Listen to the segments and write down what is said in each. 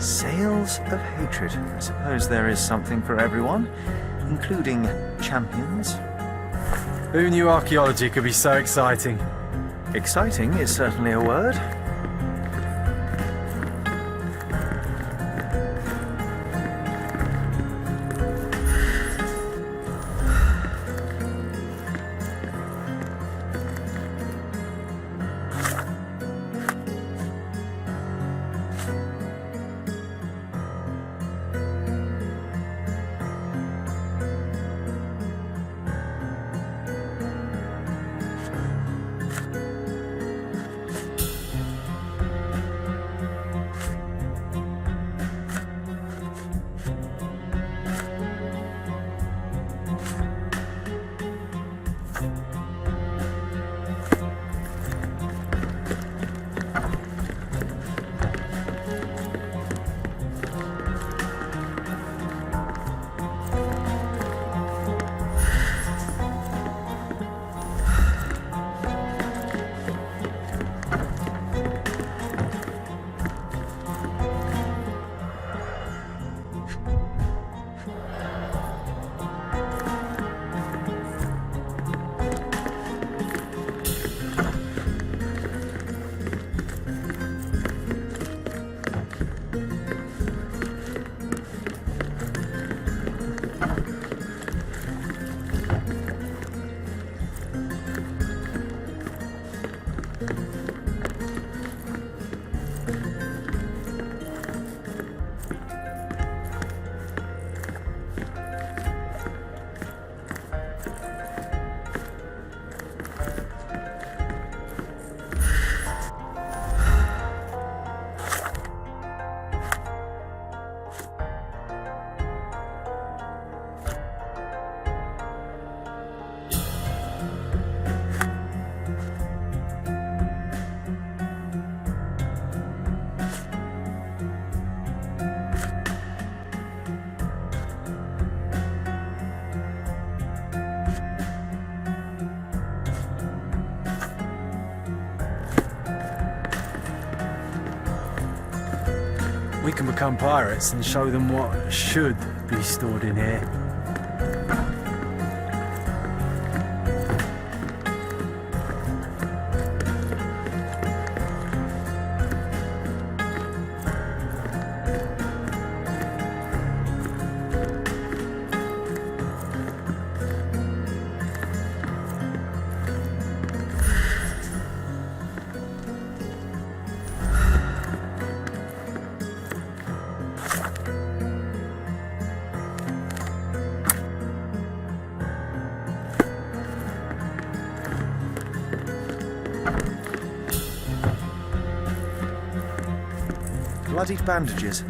Sales of hatred. I suppose there is something for everyone, including champions. Who knew archaeology could be so exciting? Exciting is certainly a word. We can become pirates and show them what should be stored in here. Bloodied bandages.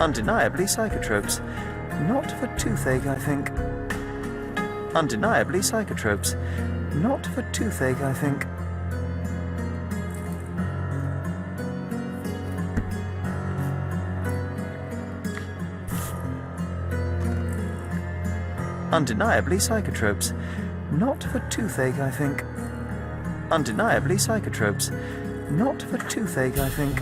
Undeniably psychotropes. Not for toothache, I think. Undeniably psychotropes. Not for toothache, I think. Undeniably psychotropes. Not for toothache, I think. Undeniably psychotropes. Not for toothache, I think.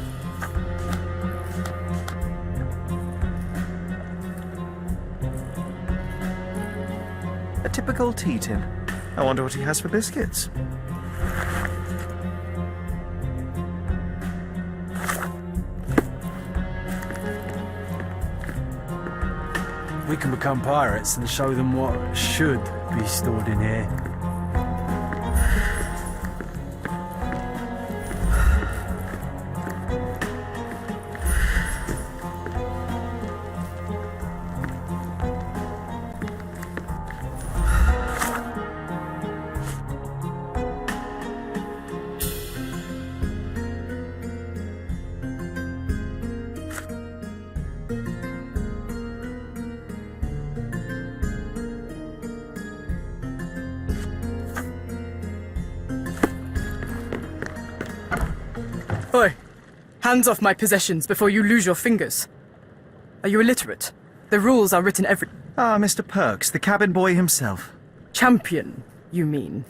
A typical tea tin. I wonder what he has for biscuits. We can become pirates and show them what should be stored in here. Oi! Hands off my possessions before you lose your fingers. Are you illiterate? The rules are written every... Ah, Mr. Perks, the cabin boy himself. Champion, you mean?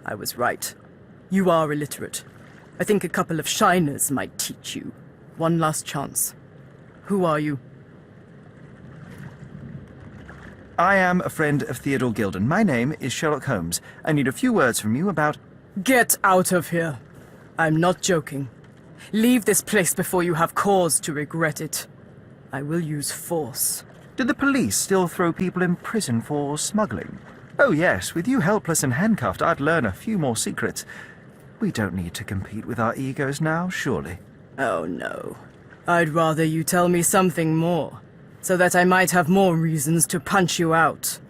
I was right. You are illiterate. I think a couple of shiners might teach you. One last chance. Who are you? I am a friend of Theodore Gilden. My name is Sherlock Holmes. I need a few words from you about... Get out of here. I'm not joking. Leave this place before you have cause to regret it. I will use force. Did the police still throw people in prison for smuggling? Oh yes, with you helpless and handcuffed, I'd learn a few more secrets. We don't need to compete with our egos now, surely. Oh no. I'd rather you tell me something more, so that I might have more reasons to punch you out.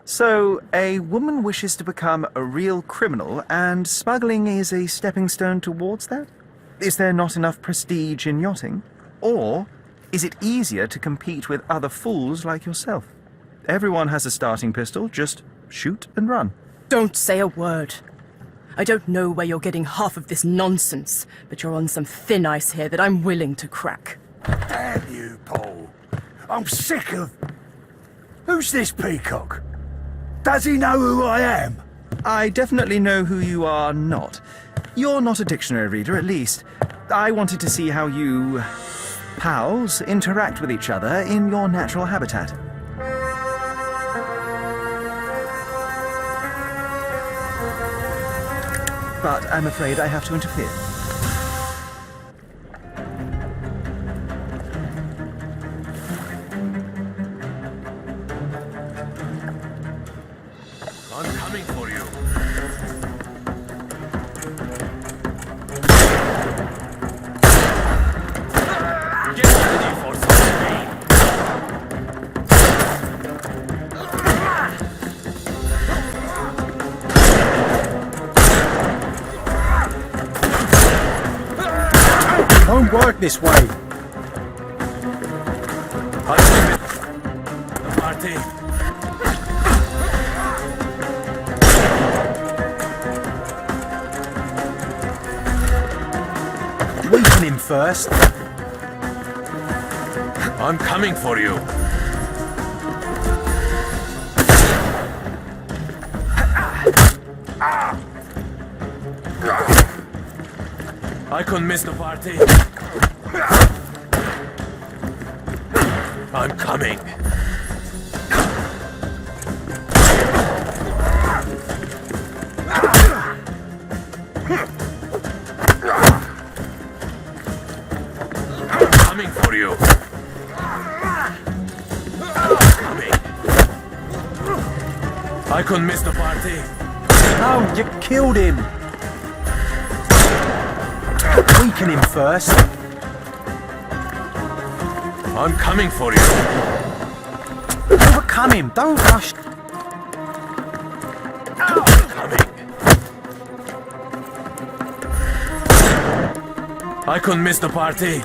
So, a woman wishes to become a real criminal, and smuggling is a stepping stone towards that? Is there not enough prestige in yachting? Or is it easier to compete with other fools like yourself? Everyone has a starting pistol, just shoot and run. Don't say a word. I don't know where you're getting half of this nonsense, but you're on some thin ice here that I'm willing to crack. Damn you, Paul. I'm sick of... Who's this peacock? Does he know who I am? I definitely know who you are not. You're not a dictionary reader, at least. I wanted to see how you... pals interact with each other in your natural habitat. But I'm afraid I have to interfere. I'm coming for you. Get ready for some pain. work this way. Party. Weaken him first. I'm coming for you. I couldn't miss the party. I'm coming. Coming for you. Coming. I couldn't miss the party. No, you killed him. Weaken him first. I'm coming for you. Overcome him. Don't rush. Coming. I couldn't miss the party.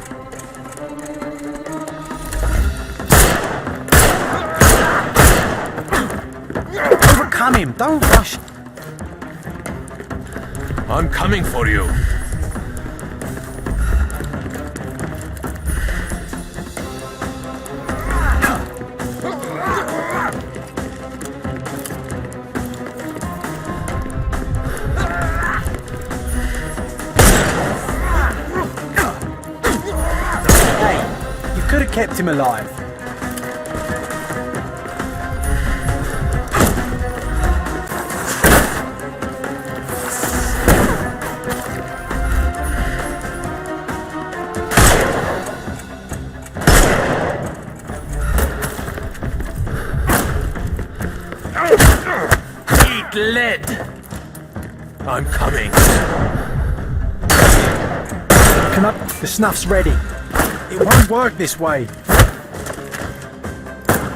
Overcome him. Don't rush. I'm coming for you. Could have kept him alive. Eat lead. I'm coming. Can I? The snuff's ready. It won't work this way.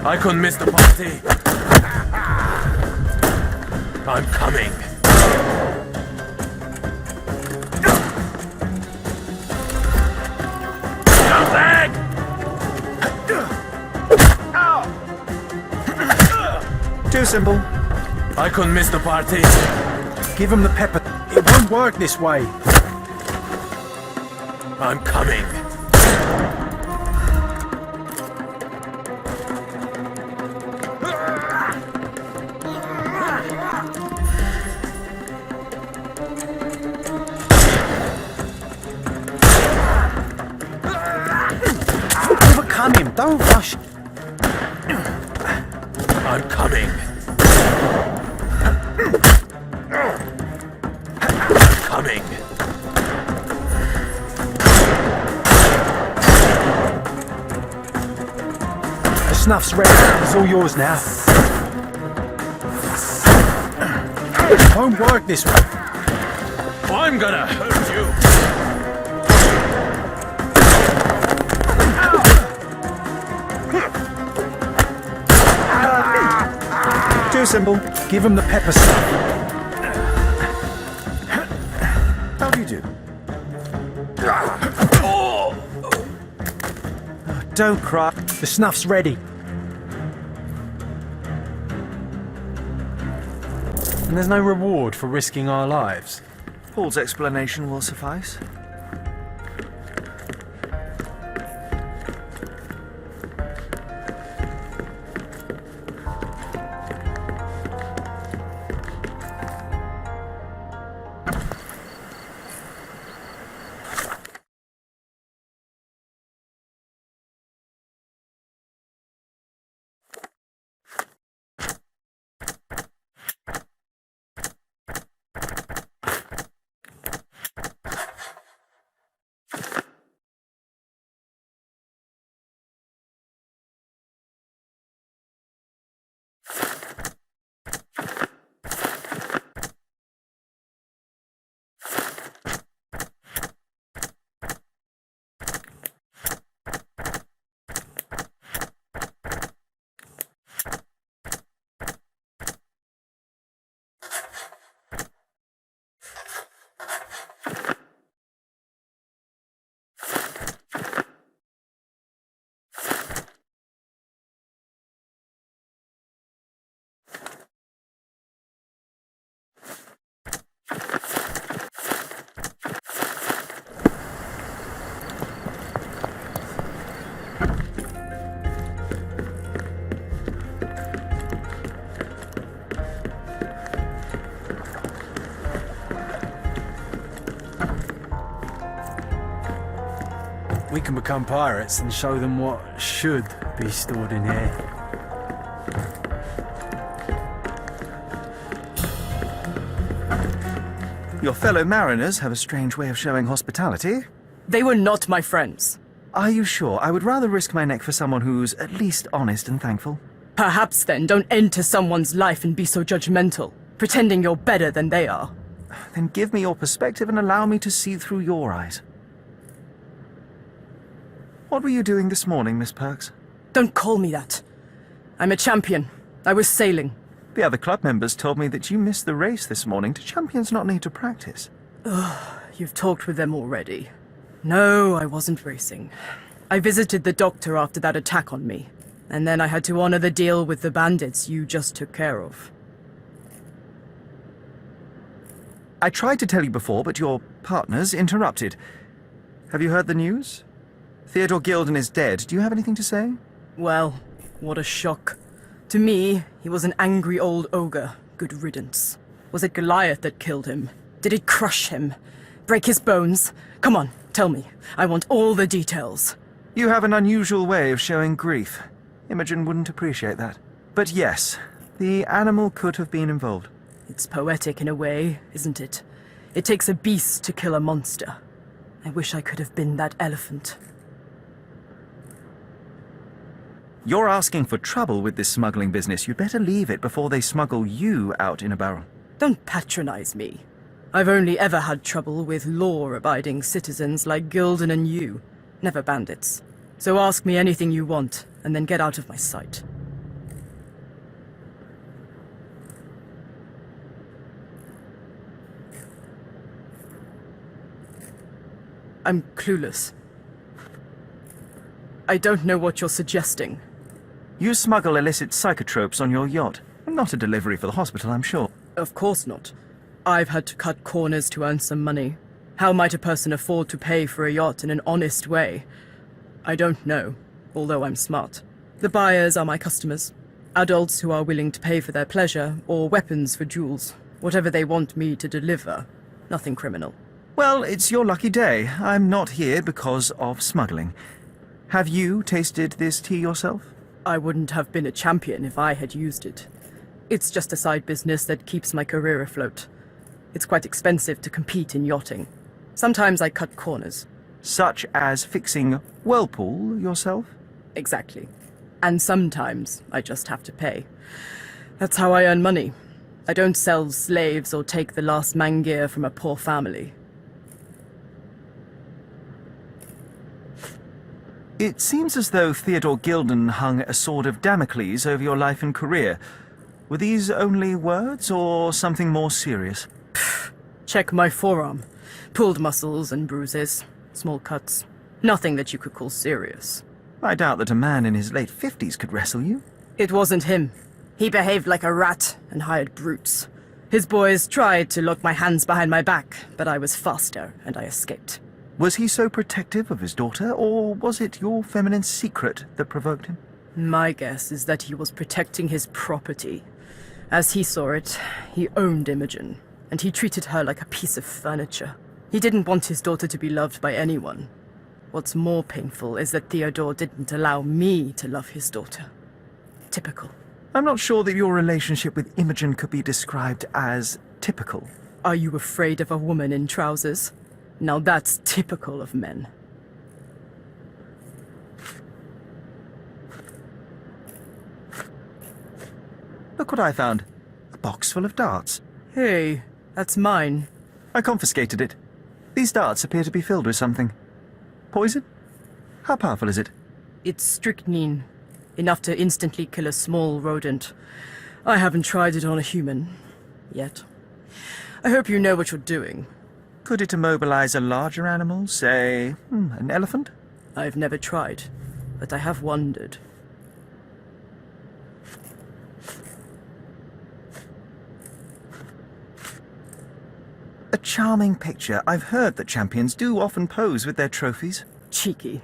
I couldn't miss the party. I'm coming. Scumbag! Too simple. I couldn't miss the party. Give him the pepper. It won't work this way. I'm coming. Overcome him. Don't rush. I'm coming. Coming. The snuff's ready. It's all yours now. It won't work this way. I'm gonna hurt you. Too simple. Give him the pepper stuff. How do you do? Don't cry. The snuff's ready. And there's no reward for risking our lives. Paul's explanation will suffice. We can become pirates and show them what should be stored in here. Your fellow mariners have a strange way of showing hospitality. They were not my friends. Are you sure? I would rather risk my neck for someone who's at least honest and thankful. Perhaps then don't enter someone's life and be so judgmental, pretending you're better than they are. Then give me your perspective and allow me to see through your eyes. What were you doing this morning, Miss Perks? Don't call me that. I'm a champion. I was sailing. The other club members told me that you missed the race this morning. Do champions not need to practice? You've talked with them already. No, I wasn't racing. I visited the doctor after that attack on me, and then I had to honor the deal with the bandits you just took care of. I tried to tell you before, but your partners interrupted. Have you heard the news? Theodore Gilden is dead. Do you have anything to say? Well, what a shock. To me, he was an angry old ogre. Good riddance. Was it Goliath that killed him? Did it crush him? Break his bones? Come on, tell me. I want all the details. You have an unusual way of showing grief. Imogen wouldn't appreciate that. But yes, the animal could have been involved. It's poetic in a way, isn't it? It takes a beast to kill a monster. I wish I could have been that elephant. You're asking for trouble with this smuggling business. You'd better leave it before they smuggle you out in a barrel. Don't patronize me. I've only ever had trouble with law-abiding citizens like Gilden and you, never bandits. So ask me anything you want, and then get out of my sight. I'm clueless. I don't know what you're suggesting. You smuggle illicit psychotropes on your yacht. Not a delivery for the hospital, I'm sure. Of course not. I've had to cut corners to earn some money. How might a person afford to pay for a yacht in an honest way? I don't know, although I'm smart. The buyers are my customers. Adults who are willing to pay for their pleasure, or weapons for jewels. Whatever they want me to deliver. Nothing criminal. Well, it's your lucky day. I'm not here because of smuggling. Have you tasted this tea yourself? I wouldn't have been a champion if I had used it. It's just a side business that keeps my career afloat. It's quite expensive to compete in yachting. Sometimes I cut corners. Such as fixing whirlpool yourself? Exactly. And sometimes I just have to pay. That's how I earn money. I don't sell slaves or take the last mangear from a poor family. It seems as though Theodore Gilden hung a sword of Damocles over your life and career. Were these only words, or something more serious? Check my forearm. Pulled muscles and bruises. Small cuts. Nothing that you could call serious. I doubt that a man in his late 50s could wrestle you. It wasn't him. He behaved like a rat and hired brutes. His boys tried to lock my hands behind my back, but I was faster and I escaped. Was he so protective of his daughter, or was it your feminine secret that provoked him? My guess is that he was protecting his property. As he saw it, he owned Imogen, and he treated her like a piece of furniture. He didn't want his daughter to be loved by anyone. What's more painful is that Theodore didn't allow me to love his daughter. Typical. I'm not sure that your relationship with Imogen could be described as typical. Are you afraid of a woman in trousers? Now that's typical of men. Look what I found. A box full of darts. Hey, that's mine. I confiscated it. These darts appear to be filled with something. Poison? How powerful is it? It's strychnine. Enough to instantly kill a small rodent. I haven't tried it on a human. Yet. I hope you know what you're doing. Could it immobilize a larger animal, say, an elephant? I've never tried, but I have wondered. A charming picture. I've heard that champions do often pose with their trophies. Cheeky.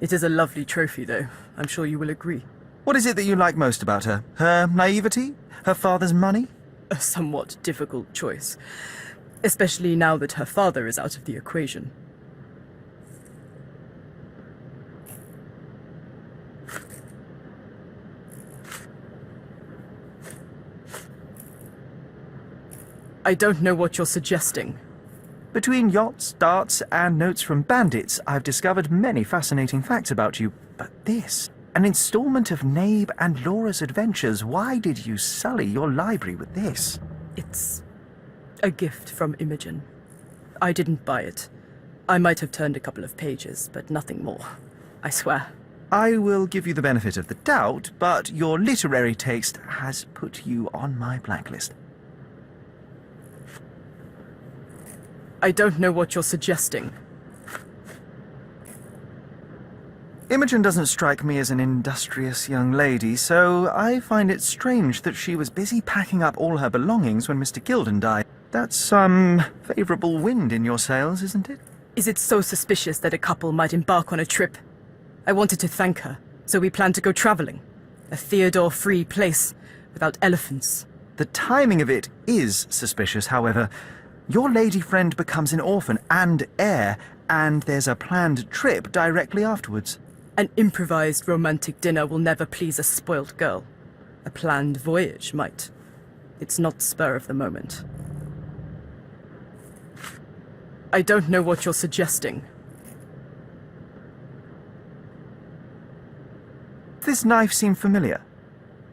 It is a lovely trophy, though. I'm sure you will agree. What is it that you like most about her? Her naivety? Her father's money? A somewhat difficult choice. Especially now that her father is out of the equation. I don't know what you're suggesting. Between yachts, darts, and notes from bandits, I've discovered many fascinating facts about you. But this, an installment of Nabe and Laura's adventures, why did you sully your library with this? It's a gift from Imogen. I didn't buy it. I might have turned a couple of pages, but nothing more. I swear. I will give you the benefit of the doubt, but your literary taste has put you on my blacklist. I don't know what you're suggesting. Imogen doesn't strike me as an industrious young lady, so I find it strange that she was busy packing up all her belongings when Mr. Gilden died. That's some favourable wind in your sails, isn't it? Is it so suspicious that a couple might embark on a trip? I wanted to thank her, so we planned to go travelling. A Theodore-free place, without elephants. The timing of it is suspicious, however. Your lady friend becomes an orphan and heir, and there's a planned trip directly afterwards. An improvised romantic dinner will never please a spoilt girl. A planned voyage might. It's not spur of the moment. I don't know what you're suggesting. This knife seemed familiar.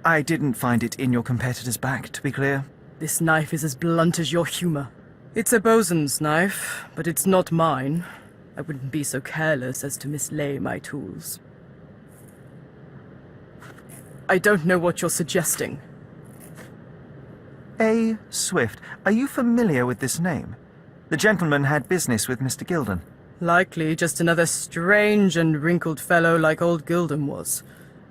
I didn't find it in your competitor's back, to be clear. This knife is as blunt as your humor. It's a bosun's knife, but it's not mine. I wouldn't be so careless as to mislay my tools. I don't know what you're suggesting. A. Swift. Are you familiar with this name? The gentleman had business with Mr. Gilden. Likely just another strange and wrinkled fellow like old Gilden was.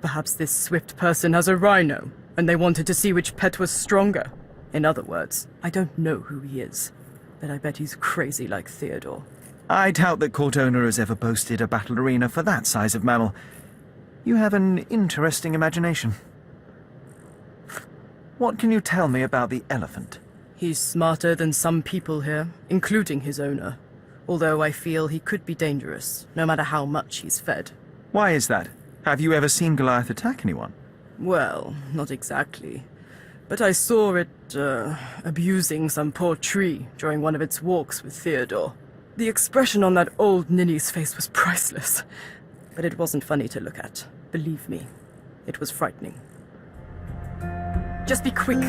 Perhaps this Swift person has a rhino, and they wanted to see which pet was stronger. In other words, I don't know who he is, but I bet he's crazy like Theodore. I doubt that court owner has ever boasted a battle arena for that size of mammal. You have an interesting imagination. What can you tell me about the elephant? He's smarter than some people here, including his owner. Although I feel he could be dangerous, no matter how much he's fed. Why is that? Have you ever seen Goliath attack anyone? Well, not exactly. But I saw it, abusing some poor tree during one of its walks with Theodore. The expression on that old ninny's face was priceless. But it wasn't funny to look at. Believe me, it was frightening. Just be quick.